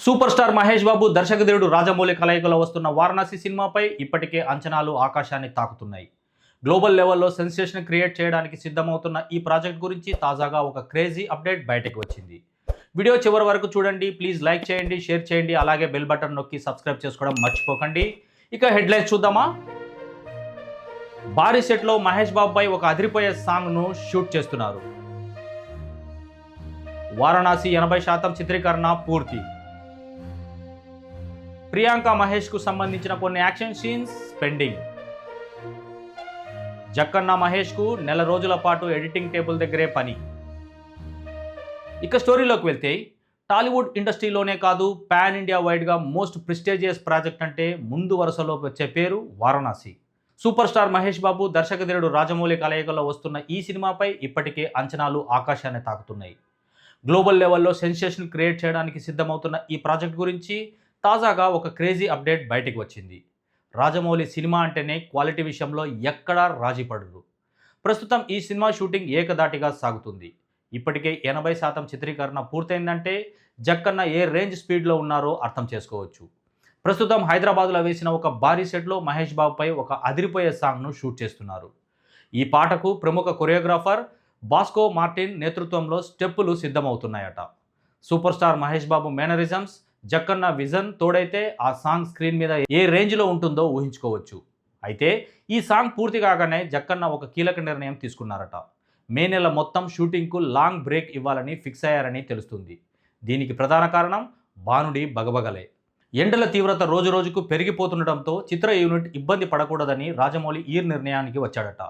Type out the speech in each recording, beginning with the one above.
Super star Mahesh Babu దర్శకధీరుడు Rajamouli కలయికలో వస్తున్న వారణాసి సినిమాపై ఇప్పటికే అంచనాలు ఆకాశాన్ని తాకుతున్నాయి. గ్లోబల్ లెవెల్లో సెన్సేషన్ క్రియేట్ చేయడానికి సిద్ధమవుతున్న ఈ ప్రాజెక్ట్ గురించి తాజాగా ఒక క్రేజీ అప్డేట్ బయటకు వచ్చింది. వీడియో చివరి వరకు చూడండి. ప్లీజ్ లైక్ చేయండి, షేర్ చేయండి, అలాగే బెల్ బటన్ నొక్కి సబ్స్క్రైబ్ చేసుకోవడం మర్చిపోకండి. ఇక హెడ్లైన్స్ చూద్దామా. భారీ సెట్లో మహేష్ బాబుపై ఒక అదిరిపోయే సాంగ్ను షూట్ చేస్తున్నారు. వారణాసి 80% చిత్రీకరణ పూర్తి. ప్రియాంక మహేష్కు సంబంధించిన కొన్ని యాక్షన్ సీన్స్ పెండింగ్. జక్కన్న మహేష్కు నెల రోజుల పాటు ఎడిటింగ్ టేబుల్ దగ్గరే పని. ఇక స్టోరీలోకి వెళ్తే, టాలీవుడ్ ఇండస్ట్రీలోనే కాదు పాన్ ఇండియా వైడ్గా మోస్ట్ ప్రెస్టీజియస్ ప్రాజెక్ట్ అంటే ముందు వరుసలో వచ్చే పేరు వారణాసి. సూపర్ స్టార్ మహేష్ బాబు దర్శకధీరుడు రాజమౌళి కలయికలో వస్తున్న ఈ సినిమాపై ఇప్పటికే అంచనాలు ఆకాశాన్ని తాకుతున్నాయి. గ్లోబల్ లెవెల్లో సెన్సేషన్ క్రియేట్ చేయడానికి సిద్ధమవుతున్న ఈ ప్రాజెక్ట్ గురించి తాజాగా ఒక క్రేజీ అప్డేట్ బయటకు వచ్చింది. రాజమౌళి సినిమా అంటేనే క్వాలిటీ విషయంలో ఎక్కడా రాజీ పడరు. ప్రస్తుతం ఈ సినిమా షూటింగ్ ఏకదాటిగా సాగుతుంది. ఇప్పటికే 80% చిత్రీకరణ పూర్తయిందంటే జక్కన్న ఏ రేంజ్ స్పీడ్లో ఉన్నారో అర్థం చేసుకోవచ్చు. ప్రస్తుతం హైదరాబాద్లో వేసిన ఒక భారీ సెట్లో మహేష్ బాబుపై ఒక అదిరిపోయే సాంగ్ను షూట్ చేస్తున్నారు. ఈ పాటకు ప్రముఖ కొరియోగ్రాఫర్ బాస్కో మార్టిన్ నేతృత్వంలో స్టెప్పులు సిద్ధమవుతున్నాయట. Super star Mahesh Babu mannerisms, Jakkanna vision తోడైతే ఆ సాంగ్ స్క్రీన్ మీద ఏ రేంజ్లో ఉంటుందో ఊహించుకోవచ్చు. అయితే ఈ సాంగ్ పూర్తి కాగానే జక్కన్న ఒక కీలక నిర్ణయం తీసుకున్నారట. మే నెల మొత్తం షూటింగ్కు లాంగ్ బ్రేక్ ఇవ్వాలని ఫిక్స్ అయ్యారని తెలుస్తుంది. దీనికి ప్రధాన కారణం బానుడి బగబగలే. ఎండల తీవ్రత రోజురోజుకు పెరిగిపోతుండటంతో చిత్ర యూనిట్ ఇబ్బంది పడకూడదని రాజమౌళి ఈ నిర్ణయానికి వచ్చాడట.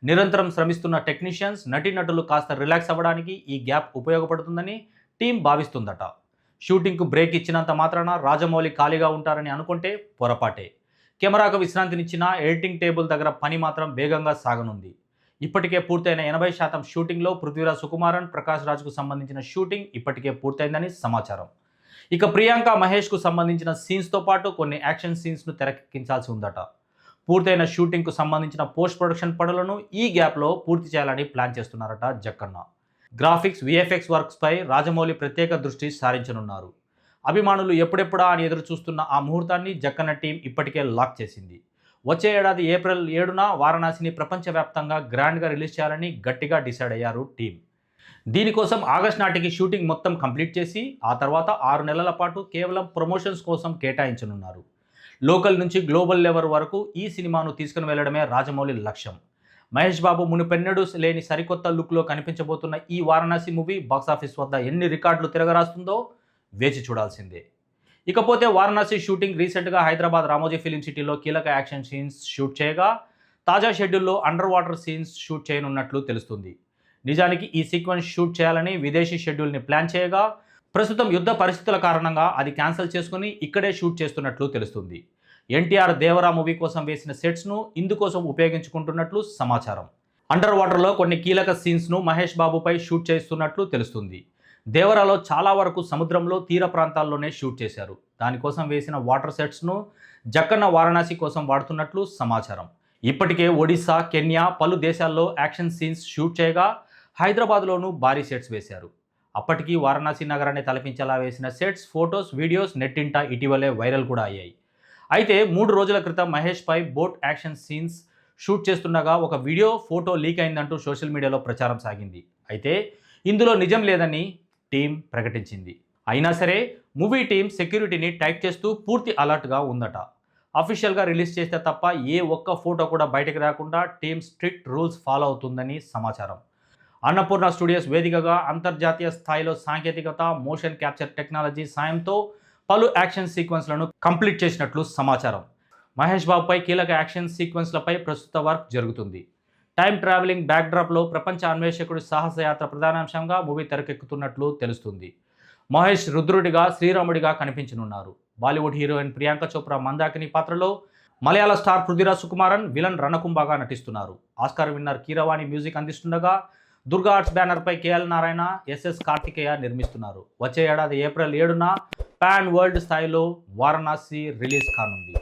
నిరంతరం శ్రమిస్తున్న టెక్నీషియన్స్, నటీనటులు కాస్త రిలాక్స్ అవ్వడానికి ఈ గ్యాప్ ఉపయోగపడుతుందని టీం భావిస్తుందట. షూటింగ్కు బ్రేక్ ఇచ్చినంత మాత్రాన రాజమౌళి ఖాళీగా ఉంటారని అనుకుంటే పొరపాటే. కెమెరాకు విశ్రాంతినిచ్చిన ఎడిటింగ్ టేబుల్ దగ్గర పని మాత్రం వేగంగా సాగనుంది. ఇప్పటికే పూర్తయిన 80% షూటింగ్లో పృథ్వీరాజ్ సుకుమారన్, ప్రకాష్ రాజ్కు సంబంధించిన షూటింగ్ ఇప్పటికే పూర్తయిందని సమాచారం. ఇక ప్రియాంక మహేష్కు సంబంధించిన సీన్స్తో పాటు కొన్ని యాక్షన్ సీన్స్ను తెరకెక్కించాల్సి ఉందట. పూర్తయిన షూటింగ్కు సంబంధించిన పోస్ట్ ప్రొడక్షన్ పనులను ఈ గ్యాప్లో పూర్తి చేయాలని ప్లాన్ చేస్తున్నారట జక్కన్న. గ్రాఫిక్స్, విఎఫ్ఎక్స్ వర్క్స్పై రాజమౌళి ప్రత్యేక దృష్టి సారించనున్నారు. అభిమానులు ఎప్పుడెప్పుడా అని ఎదురు చూస్తున్న ఆ ముహూర్తాన్ని జక్కన్న టీం ఇప్పటికే లాక్ చేసింది. వచ్చే ఏడాది ఏప్రిల్ 7న వారణాసిని ప్రపంచవ్యాప్తంగా గ్రాండ్గా రిలీజ్ చేయాలని గట్టిగా డిసైడ్ అయ్యారు టీం. దీనికోసం ఆగస్ట్ నాటికి షూటింగ్ మొత్తం కంప్లీట్ చేసి ఆ తర్వాత 6 నెలల పాటు కేవలం ప్రమోషన్స్ కోసం కేటాయించనున్నారు. లోకల్ నుంచి గ్లోబల్ లెవెల్ వరకు ఈ సినిమాను తీసుకుని వెళ్లడమే రాజమౌళి లక్ష్యం. మహేష్ బాబు మునుపెన్నడూ లేని సరికొత్త లుక్లో కనిపించబోతున్న ఈ వారణాసి మూవీ బాక్సాఫీస్ వద్ద ఎన్ని రికార్డులు తిరగరాస్తుందో వేచి చూడాల్సిందే. ఇకపోతే వారణాసి షూటింగ్ రీసెంట్గా హైదరాబాద్ రామోజీ ఫిలిం సిటీలో కీలక యాక్షన్ సీన్స్ షూట్ చేయగా, తాజా షెడ్యూల్లో అండర్ వాటర్ సీన్స్ షూట్ చేయనున్నట్లు తెలుస్తుంది. నిజానికి ఈ సీక్వెన్స్ షూట్ చేయాలని విదేశీ షెడ్యూల్ని ప్లాన్ చేయగా, ప్రస్తుతం యుద్ధ పరిస్థితుల కారణంగా అది క్యాన్సిల్ చేసుకుని ఇక్కడే షూట్ చేస్తున్నట్లు తెలుస్తుంది. ఎన్టీఆర్ దేవరా మూవీ కోసం వేసిన సెట్స్ను ఇందుకోసం ఉపయోగించుకుంటున్నట్లు సమాచారం. అండర్ వాటర్లో కొన్ని కీలక సీన్స్ను మహేష్ బాబుపై షూట్ చేస్తున్నట్లు తెలుస్తుంది. దేవరాలో చాలా వరకు సముద్రంలో తీర ప్రాంతాల్లోనే షూట్ చేశారు. దానికోసం వేసిన వాటర్ సెట్స్ను జక్కన్న వారణాసి కోసం వాడుతున్నట్లు సమాచారం. ఇప్పటికే ఒడిశా, కెన్యా పలు దేశాల్లో యాక్షన్ సీన్స్ షూట్ చేయగా, హైదరాబాద్లోనూ భారీ సెట్స్ వేశారు. అప్పటికీ వారణాసి నగరాన్ని తలపించేలా వేసిన సెట్స్, ఫొటోస్, వీడియోస్ నెట్టింట ఇటీవలే వైరల్ కూడా అయ్యాయి. అయితే 3 రోజుల క్రితం మహేష్ పై బోట్ యాక్షన్ సీన్స్ షూట్ చేస్తుండగా ఒక వీడియో, ఫోటో లీక్ అయిందంటూ సోషల్ మీడియాలో ప్రచారం సాగింది. అయితే ఇందులో నిజం లేదని టీం ప్రకటించింది. అయినా సరే మూవీ టీం సెక్యూరిటీని టైట్ చేస్తూ పూర్తి అలర్ట్గా ఉందట. అఫీషియల్గా రిలీజ్ చేస్తే తప్ప ఏ ఒక్క ఫోటో కూడా బయటకు రాకుండా టీం స్ట్రిక్ట్ రూల్స్ ఫాలో అవుతుందని సమాచారం. అన్నపూర్ణ స్టూడియోస్ వేదికగా అంతర్జాతీయ స్థాయిలో సాంకేతికత, మోషన్ క్యాప్చర్ టెక్నాలజీ సాయంతో పలు యాక్షన్ సీక్వెన్స్లను కంప్లీట్ చేసినట్లు సమాచారం. మహేష్ బాబుపై కీలక యాక్షన్ సీక్వెన్స్లపై ప్రస్తుత వర్క్ జరుగుతుంది. టైం ట్రావెలింగ్ బ్యాక్డ్రాప్లో ప్రపంచ అన్వేషకుడి సాహసయాత్ర ప్రధానాంశంగా మూవీ తెరకెక్కుతున్నట్లు తెలుస్తుంది. మహేష్ రుద్రుడిగా, శ్రీరాముడిగా కనిపించనున్నారు. బాలీవుడ్ హీరోయిన్ ప్రియాంక చోప్రా మందాకిని పాత్రలో మలయాళ స్టార్ పృథ్వీరాజ్ సుకుమారన్ విలన్ రణకుంభగా నటిస్తున్నారు. ఆస్కార్ విన్నర్ కీరవాణి మ్యూజిక్ అందిస్తుండగా, దుర్గా ఆర్ట్స్ బ్యానర్పై కేఎల్ నారాయణ, ఎస్ఎస్ కార్తికేయ నిర్మిస్తున్నారు. వచ్చే ఏడాది ఏప్రిల్ 7న పాన్ వరల్డ్ స్థాయిలో వారణాసి రిలీజ్ కానుంది.